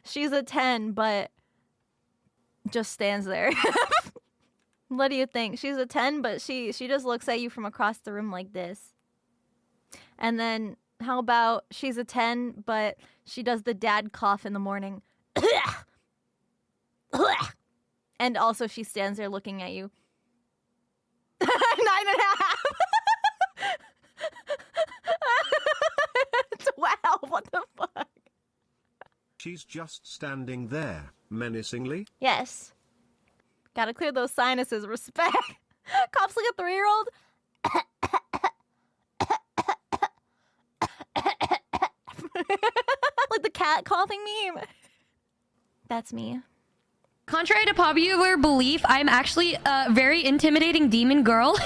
She's a 10, but just stands there. What do you think? She's a 10, but she just looks at you from across the room like this. And then how about she's a 10, but she does the dad cough in the morning. And also she stands there looking at you. 9.5. Wow, what the fuck? She's just standing there, menacingly? Yes. Gotta clear those sinuses. Respect. Coughs like a 3-year-old. Like the cat coughing meme. That's me. Contrary to popular belief, I'm actually a very intimidating demon girl.